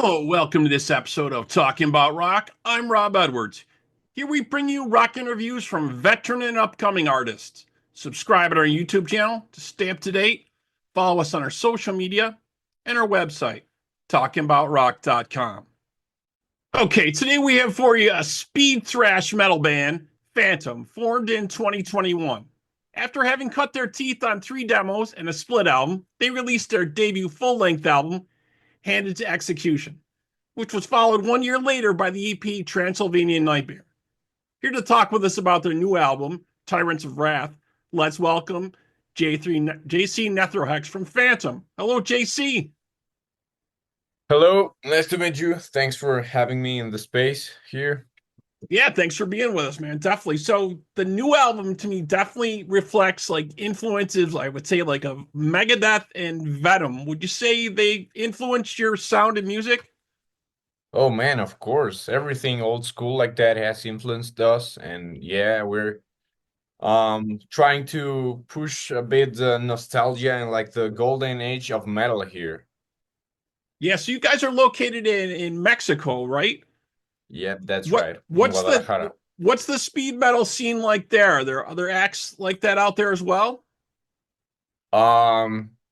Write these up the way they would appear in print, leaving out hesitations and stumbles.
Hello, welcome to this episode of Talking About Rock. I'm Rob Edwards. Here we bring you rock interviews from veteran and upcoming artists. Subscribe to our YouTube channel to stay up to date. Follow us on our social media and our website, talkingaboutrock.com. Okay, today we have for you a speed thrash metal band, Phantom, formed in 2021. After having cut their teeth on 3 demos and a split album, they released their debut full-length album, Handed to Execution, which was followed 1 year later by the EP Transylvanian Nightmare. Here to talk with us about their new album, Tyrants of Wrath, let's welcome JC Necrohex from Phantom. Hello, JC. Hello, nice to meet you. Thanks for having me in the space here. Yeah, thanks for being with us, man. Definitely. So the new album to me definitely reflects like influences, I would say like a Megadeth and Venom. Would you say they influenced your sound and music? Oh man, of course. Everything old school like that has influenced us, and yeah, we're trying to push a bit the nostalgia and like the golden age of metal here. Yeah, so you guys are located in Mexico, right? Yeah, that's What right. In what's the Guadalajara. what's the speed metal scene like there? Are there other acts like that out there as well?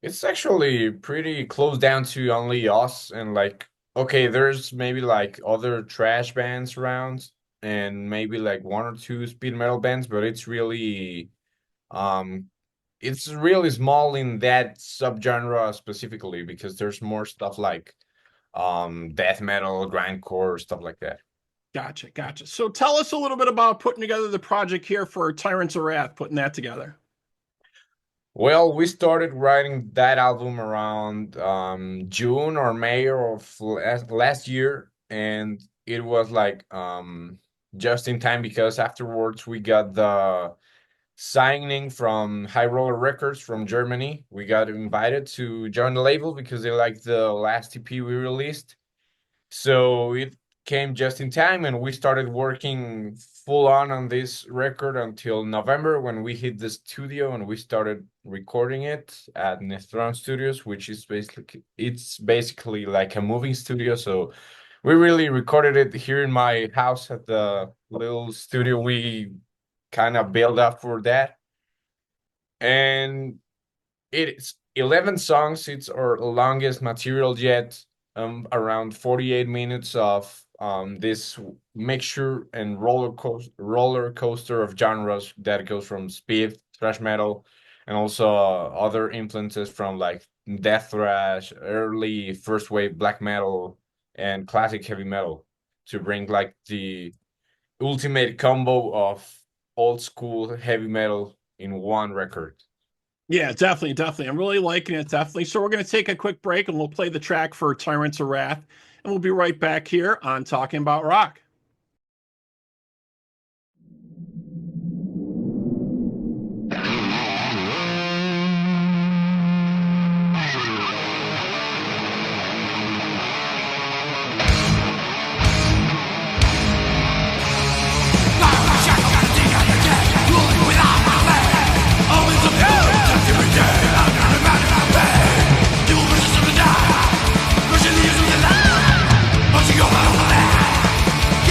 It's actually pretty close down to only us and like okay, there's maybe like other trash bands around and maybe like 1 or 2 speed metal bands, but um it's really small in that subgenre specifically because there's more stuff like death metal, grindcore, stuff like that. Gotcha. So tell us a little bit about putting together the project here for Tyrants of Wrath, putting that together. Well, we started writing that album around June or May of last year, and it was like just in time because afterwards we got the signing from High Roller Records from Germany. We got invited to join the label because they liked the last EP we released. So it came just in time, and we started working full on this record until November when we hit the studio and we started recording it at Nehtron Studios, which is basically like a moving studio. So we really recorded it here in my house at the little studio we kind of built up for that. And it's 11 songs. It's our longest material yet. Around 48 minutes of this mixture and roller coaster of genres that goes from speed, thrash metal, and also other influences from like death thrash, early first wave black metal, and classic heavy metal to bring like the ultimate combo of old school heavy metal in one record. Yeah, definitely. I'm really liking it, definitely. So we're going to take a quick break and we'll play the track for Tyrants of Wrath, and we'll be right back here on Talking About Rock. But you go out on that.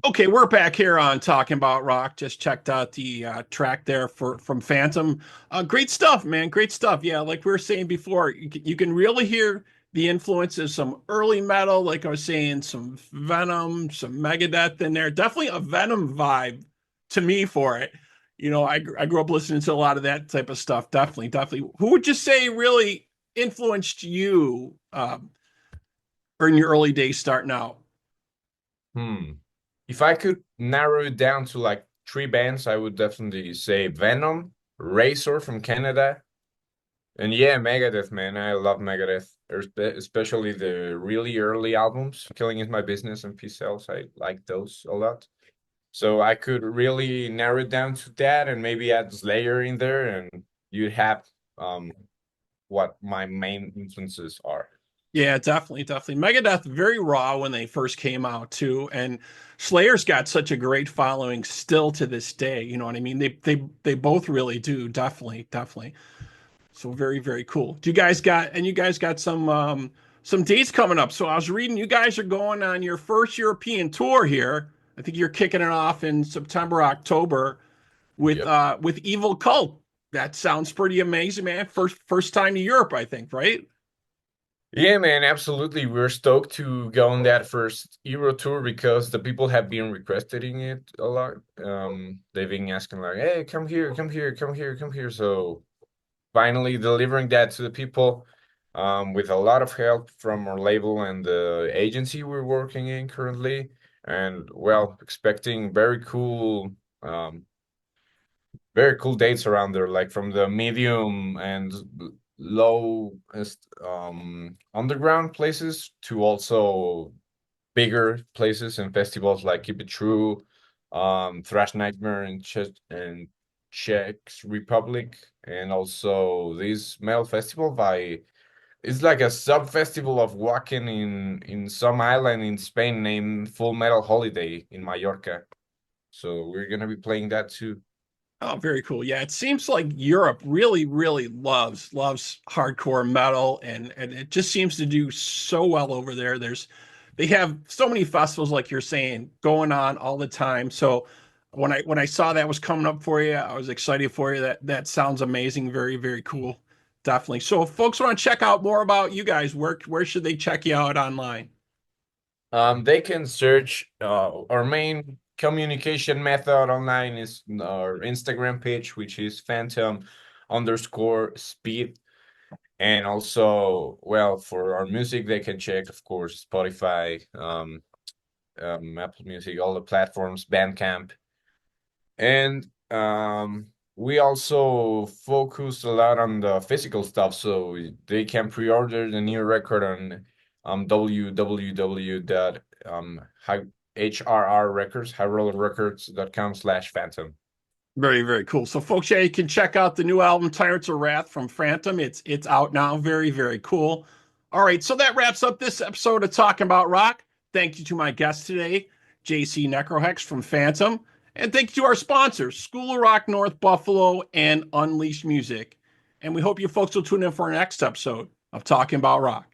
Okay, we're back here on Talking About Rock. Just checked out the track there from Phantom. Great stuff, man. Great stuff. Yeah, like we were saying before, you can really hear the influences, some early metal, like I was saying, some Venom, some Megadeth in there. Definitely a Venom vibe to me for it. I grew up listening to a lot of that type of stuff. Definitely, definitely. Who would you say really influenced you in your early days starting out? Hmm. If I could narrow it down to like three bands, I would definitely say Venom, Razor from Canada, and yeah, Megadeth, man. I love Megadeth, especially the really early albums. Killing Is My Business and Peace Sells. I like those a lot. So I could really narrow it down to that and maybe add Slayer in there, and you'd have um what my main influences are. Yeah, definitely, definitely. Megadeth very raw when they first came out too, and Slayer's got such a great following still to this day. You know what I mean? They both really do. Definitely, definitely. So very, very cool. You guys got some dates coming up. So I was reading you guys are going on your first European tour here. I think you're kicking it off in September, October Yep. with Evil Cult. That sounds pretty amazing, man. First time to Europe, I think, right? Yeah, man, absolutely. We're stoked to go on that first Euro tour because the people have been requesting it a lot. They've been asking like, "Hey, come here, come here, come here, come here." So finally delivering that to the people, with a lot of help from our label and the agency we're working in currently, and well, expecting um, very cool dates around there, like from the medium and low underground places to also bigger places and festivals like Keep It True, Thrash Nightmare in Czech Republic, and also this metal festival by it's like a sub festival of walking in some island in Spain named Full Metal Holiday in Mallorca. So we're gonna be playing that too. Oh, very cool. Yeah, it seems like Europe really, really loves hardcore metal, and it just seems to do so well over there. They have so many festivals, like you're saying, going on all the time. So when I saw that was coming up for you, I was excited for you. That sounds amazing. Very, very cool. Definitely. So if folks want to check out more about you guys, where should they check you out online? They can search our main communication method online is our Instagram page, which is Phantom_speed. And also, well, for our music, they can check, of course, Spotify, Apple Music, all the platforms, Bandcamp. And we also focus a lot on the physical stuff, so they can pre-order the new record on www dot hrrrecords highrollerrecords.com/phantom. Very, very cool. So, folks, yeah, you can check out the new album "Tyrants of Wrath" from Phantom. It's out now. Very, very cool. All right, so that wraps up this episode of Talking About Rock. Thank you to my guest today, JC Necrohex from Phantom, and thank you to our sponsors, School of Rock North Buffalo and Unleashed Music. And we hope you folks will tune in for our next episode of Talking About Rock.